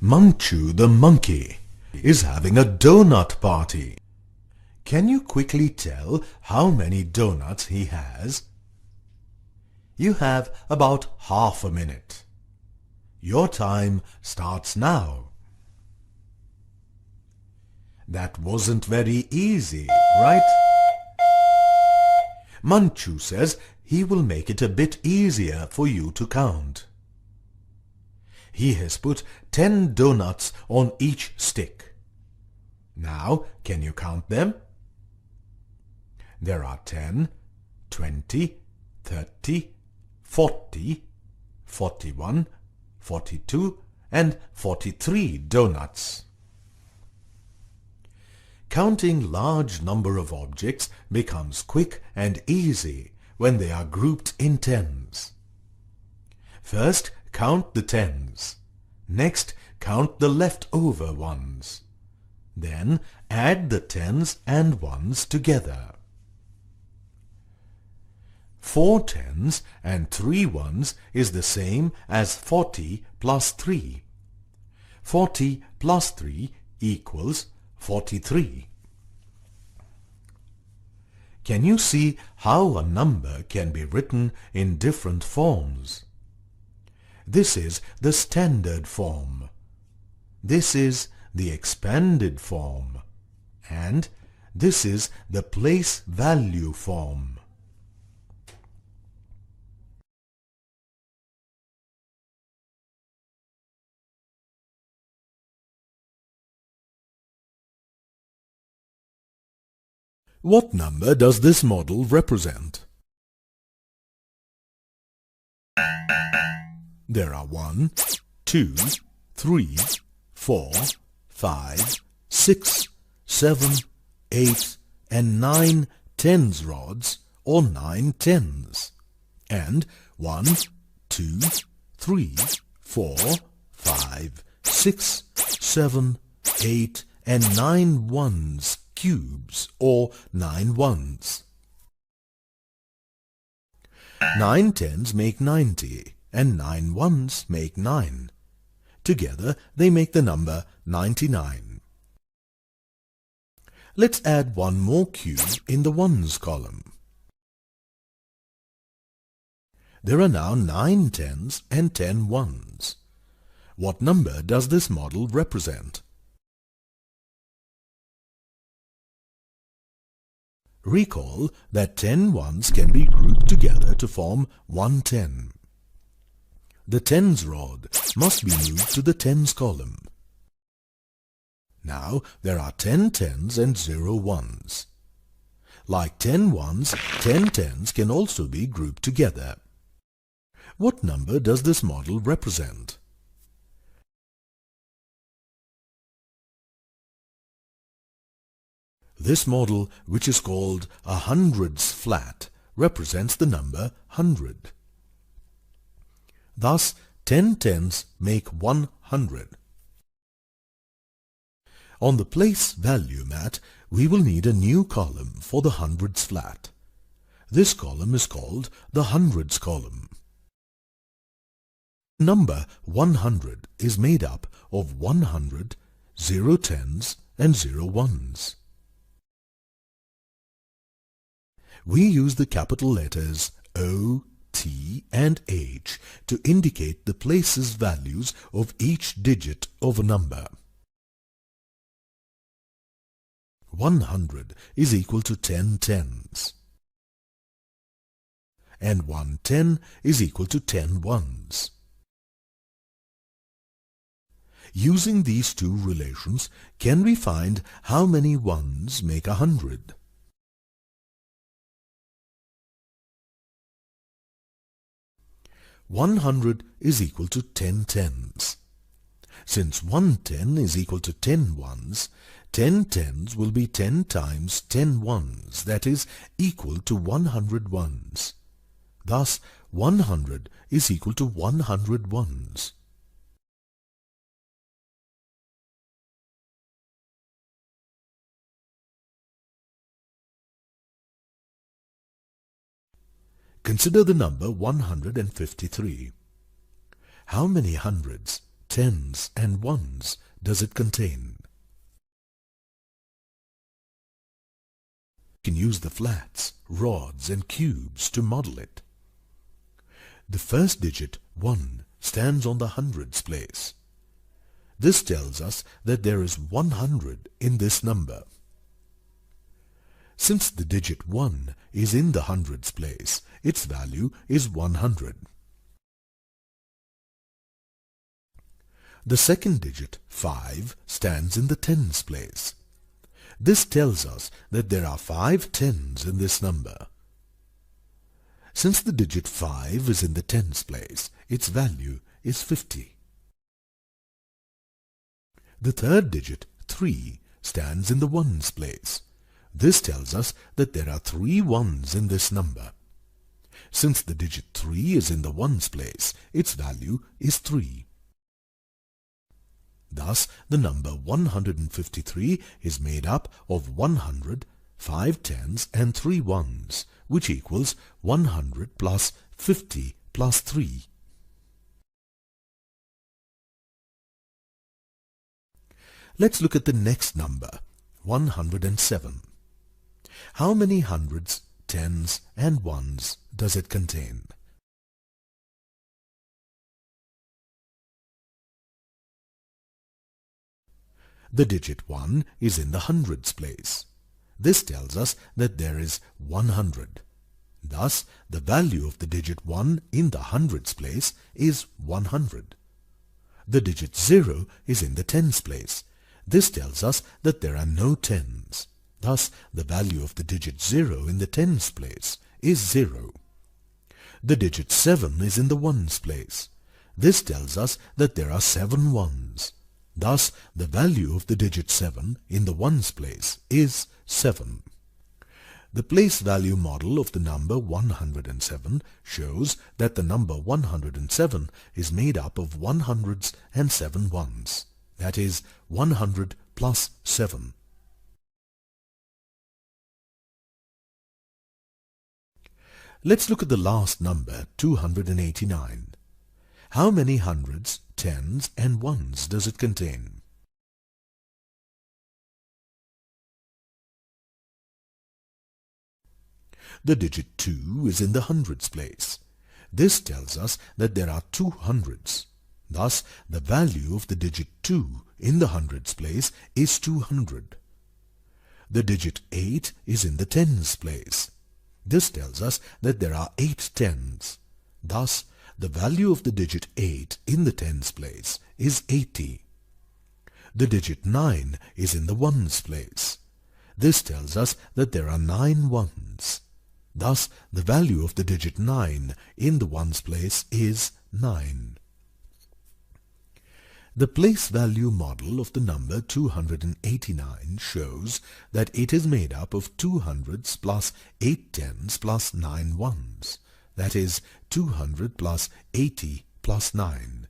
Munchu the monkey is having a donut party. Can you quickly tell how many donuts he has? You have about half a minute. Your time starts now. That wasn't very easy, right? Munchu says he will make it a bit easier for you to count. He has put 10 donuts on each stick. Now, can you count them? There are 10, 20, 30, 40, 41, 42 and 43 donuts. Counting large number of objects becomes quick and easy when they are grouped in tens. First, count the tens. Next, count the leftover ones. Then, add the tens and ones together. 4 tens and 3 ones is the same as 40 plus 3. 40 plus 3 equals 43. Can you see how a number can be written in different forms? This is the standard form. This is the expanded form. And this is the place value form. What number does this model represent? There are 1, 2, 3, 4, 5, 6, 7, 8 and 9 tens rods or 9 tens. And 1, 2, 3, 4, 5, 6, 7, 8 and 9 ones cubes or 9 ones. 9 tens make 90 and 9 ones make 9. Together they make the number 99. Let's add one more cube in the ones column. There are now 9 tens and 10 ones. What number does this model represent? Recall that 10 ones can be grouped together to form one 10. The tens rod must be moved to the tens column. Now there are 10 tens and 0 ones. Like 10 ones, 10 tens can also be grouped together. What number does this model represent? This model, which is called a hundreds flat, represents the number 100. Thus, 10 tens make 100. On the place value mat, we will need a new column for the hundreds flat. This column is called the hundreds column. Number 100 is made up of 100, 0 tens and 0 ones. We use the capital letters O, T and H to indicate the places values of each digit of a number. 100 is equal to 10 tens. And 1 10 is equal to 10 ones. Using these two relations, can we find how many ones make 100? 100 is equal to 10 tens. Since 1 10 is equal to 10 ones, 10 tens will be 10 times 10 ones, that is, equal to 100 ones. Thus, 100 is equal to 100 ones. Consider the number 153. How many hundreds, tens, and ones does it contain? You can use the flats, rods, and cubes to model it. The first digit, 1, stands on the hundreds place. This tells us that there is 100 in this number. Since the digit 1 is in the hundreds place, its value is 100. The second digit, 5, stands in the tens place. This tells us that there are 5 tens in this number. Since the digit 5 is in the tens place, its value is 50. The third digit, 3, stands in the ones place. This tells us that there are 3 ones in this number. Since the digit 3 is in the ones place, its value is 3. Thus, the number 153 is made up of 100, 5 tens, and 3 ones, which equals 100 plus 50 plus 3. Let's look at the next number, 107. How many hundreds, tens, and ones does it contain? The digit 1 is in the hundreds place. This tells us that there is 100. Thus, the value of the digit 1 in the hundreds place is 100. The digit 0 is in the tens place. This tells us that there are no tens. Thus, the value of the digit 0 in the tens place is 0. The digit 7 is in the ones place. This tells us that there are 7 ones. Thus, the value of the digit 7 in the ones place is 7. The place value model of the number 107 shows that the number 107 is made up of 100s and 7 ones. That is, 100 plus 7. Let's look at the last number, 289. How many hundreds, tens, and ones does it contain? The digit 2 is in the hundreds place. This tells us that there are 2 hundreds. Thus, the value of the digit 2 in the hundreds place is 200. The digit 8 is in the tens place. This tells us that there are 8 tens. Thus, the value of the digit 8 in the tens place is 80. The digit 9 is in the ones place. This tells us that there are 9 ones. Thus, the value of the digit 9 in the ones place is 9. The place value model of the number 289 shows that it is made up of 2 hundreds plus 8 tens plus 9 ones. That is 200 plus 80 plus 9,